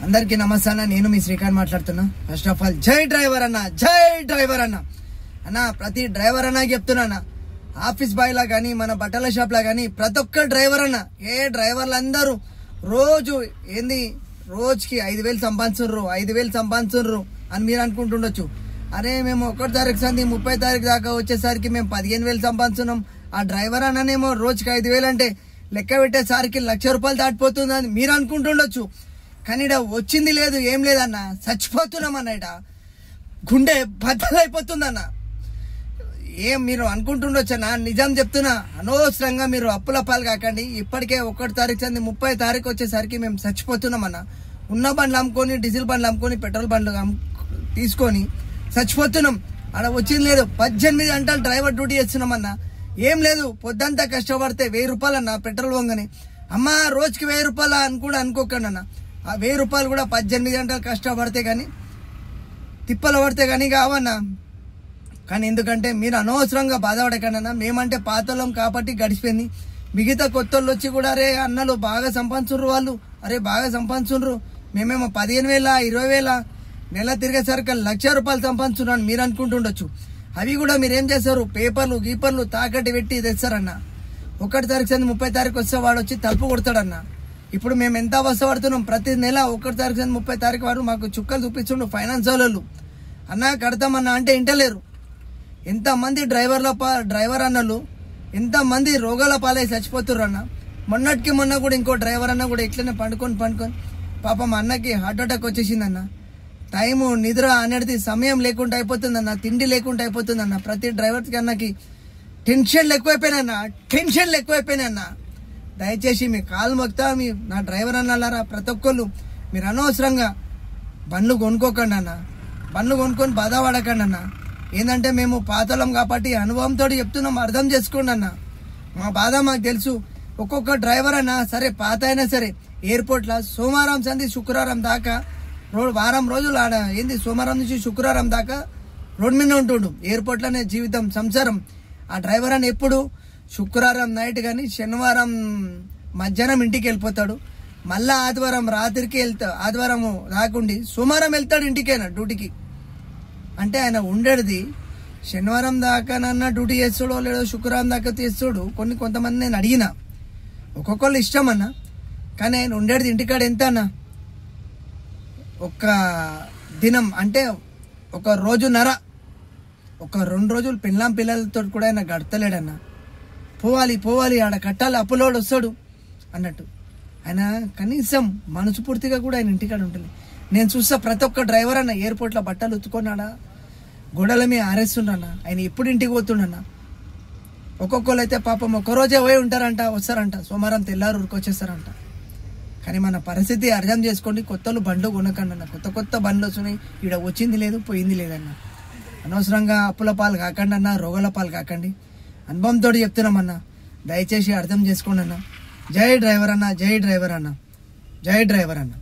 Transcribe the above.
అందరికీ నమస్తే అన్న. నేను మీ శ్రీకాంత్ మాట్లాడుతున్నా. ఫస్ట్ ఆఫ్ ఆల్ జై డ్రైవర్ అన్న, జై డ్రైవర్ అన్న. అన్న ప్రతి డ్రైవర్ అన్న చెప్తున్నా అన్న, ఆఫీస్ బాయ్ లా గానీ మన బట్టల షాప్ లా గానీ ప్రతి ఒక్క డ్రైవర్ అన్న, ఏ డ్రైవర్లు అందరూ రోజు ఏంది రోజుకి 5,000 సంపాదించుర్రు అని మీరు అనుకుంటుండొచ్చు. అరే మేము 1 తారీఖు సంది 30 తారీఖు దాకా వచ్చేసరికి మేము 15,000 సంపాదించున్నాం. ఆ డ్రైవర్ అన్ననేమో రోజుకి 5,000 అంటే లెక్క పెట్టేసరికి ₹1,00,000 దాటిపోతుందని మీరు అనుకుంటుండొచ్చు. కానీ ఇడ వచ్చింది లేదు, ఏం లేదన్న, చచ్చిపోతున్నాం అన్న. ఇట గుండె బద్దలైపోతుందన్న. ఏం మీరు అనుకుంటుండొచ్చు అన్న, నిజం చెప్తున్నా. అనవసరంగా మీరు అప్పుల పాలు కాకండి. ఇప్పటికే 1 తారీఖు సంది 30 తారీఖు వచ్చేసరికి మేము చచ్చిపోతున్నాం అన్న. ఉన్న బండ్లు అమ్ముకొని, డీజిల్ బండ్లు అమ్ముకొని, పెట్రోల్ బండ్లు తీసుకొని చచ్చిపోతున్నాం. అక్కడ వచ్చింది లేదు. 18 గంటలు డ్రైవర్ డ్యూటీ చేస్తున్నాం అన్న. ఏం లేదు, పొద్దంతా కష్టపడితే ₹1,000 అన్న పెట్రోల్ వంగని. అమ్మా రోజుకి ₹1,000 అని కూడా అనుకోకండి అన్న. ఆ ₹1,000 కూడా 18 గంటలు కష్టపడితే కానీ తిప్పలు పడితే కానీ కావన్నా. కానీ ఎందుకంటే మీరు అనవసరంగా బాధపడకండి అన్న. మేమంటే పాతలం కాబట్టి గడిచిపోయింది. మిగతా కొత్త వాళ్ళు వచ్చి కూడా అరే అన్నలు బాగా సంపాదించుర్రు, వాళ్ళు అరే బాగా సంపాదించుర్రు, మేమేమో 15,000 20,000 నెల తిరిగేసరికి ₹1,00,000 సంపాదించున్నాను మీరు అనుకుంటుండొచ్చు. అవి కూడా మీరేం చేస్తారు, పేపర్లు గీపర్లు తాకట్టు పెట్టి తెస్తారన్న. 1 తారీఖు సంది 30 తారీఖు వస్తే వాడు వచ్చి తలుపు కొడతాడన్న. ఇప్పుడు మేము ఎంత అవస్థపడుతున్నాం. ప్రతి నెల 1 తారీఖు సంది 30 తారీఖు వాడు మాకు చుక్కలు చూపిస్తుండు ఫైనాన్స్ వాళ్ళు. అన్న కడతామన్నా అంటే ఇంటలేరు. ఎంతమంది డ్రైవర్ అన్నలు ఎంతమంది రోగాల పాలై చచ్చిపోతుర్రు అన్న. మొన్నటికి మొన్న కూడా ఇంకో డ్రైవర్ అన్న కూడా ఇట్లనే పండుకొని పాపం అన్నకి హార్ట్ అటాక్ వచ్చేసిందన్న. టైము నిద్ర అనేది సమయం లేకుండా అయిపోతుందన్న, తిండి లేకుండా అయిపోతుందన్న. ప్రతి డ్రైవర్కి అన్నకి టెన్షన్లు ఎక్కువైపోయినాయన్న. దయచేసి మీ కాలు మొక్తా, మీ నా డ్రైవర్ అన్నారా ప్రతి ఒక్కళ్ళు మీరు అనవసరంగా బండ్లు కొనుక్కోకండి అన్న. బండ్లు కొనుక్కొని బాధపడకండి అన్న. ఏంటంటే మేము పాతలం కాబట్టి అనుభవంతో చెప్తున్నాం, అర్థం చేసుకోండి అన్న. మా బాధ మాకు తెలుసు. ఒక్కొక్క డ్రైవర్ అన్న సరే పాత అయినా సరే ఎయిర్పోర్ట్లో సోమవారం సంది శుక్రవారం దాకా వారం రోజులు ఆడ ఏంది సోమవారం నుంచి శుక్రవారం దాకా రోడ్ మీద ఉంటుండు. ఎయిర్పోర్ట్లోనే జీవితం సంసారం. ఆ డ్రైవర్ అని ఎప్పుడు శుక్రవారం నైట్ కానీ శనివారం మధ్యాహ్నం ఇంటికి వెళ్ళిపోతాడు. మళ్ళా ఆదివారం రాత్రికి ఆదివారం రాకుండి సోమవారం వెళ్తాడు ఇంటికైనా డ్యూటీకి. అంటే ఆయన ఉండేది శనివారం దాకానన్నా డ్యూటీ చేస్తాడో లేదో శుక్రవారం దాకా చేస్తాడు. కొంతమంది నేను అడిగిన, ఒక్కొక్కళ్ళు ఇష్టం అన్న. కానీ ఆయన ఉండేది ఇంటికాడ ఎంత అన్న, ఒక దినం అంటే 1 రోజున్నర, 2 రోజులు పిల్లలతో కూడా ఆయన గడతలేడన్న. పోవాలి ఆడ కట్టాలి, అప్పులోడు వస్తాడు అన్నట్టు. ఆయన కనీసం మనస్ఫూర్తిగా కూడా ఆయన ఇంటికాడ ఉంటుంది. నేను చూస్తా ప్రతి ఒక్క డ్రైవర్ అన్న ఎయిర్పోర్ట్లో బట్టలు ఉతుకున్నాడా, గోడల మీద ఆరేస్తుండన్న. ఆయన ఎప్పుడు ఇంటికి పోతుండన్న. ఒక్కొక్కరు అయితే పాపం 1 రోజే పోయి ఉంటారంట, వస్తారంట, సోమవారం తెల్లారు ఉరికొచ్చేస్తారంట. కానీ మన పరిస్థితి అర్థం చేసుకోండి. కొత్తలు బండ్లు కొనకండి అన్న. కొత్త బండ్లు వస్తున్నాయి, ఈడ వచ్చింది లేదు పోయింది లేదన్న. అనవసరంగా అప్పుల పాలు కాకండి అన్న, రోగాల పాలు కాకండి. అనుభవంతో చెప్తున్నామన్నా, దయచేసి అర్థం చేసుకోండి అన్న. జై డ్రైవర్ అన్న, జై డ్రైవర్ అన్న, జై డ్రైవర్ అన్న.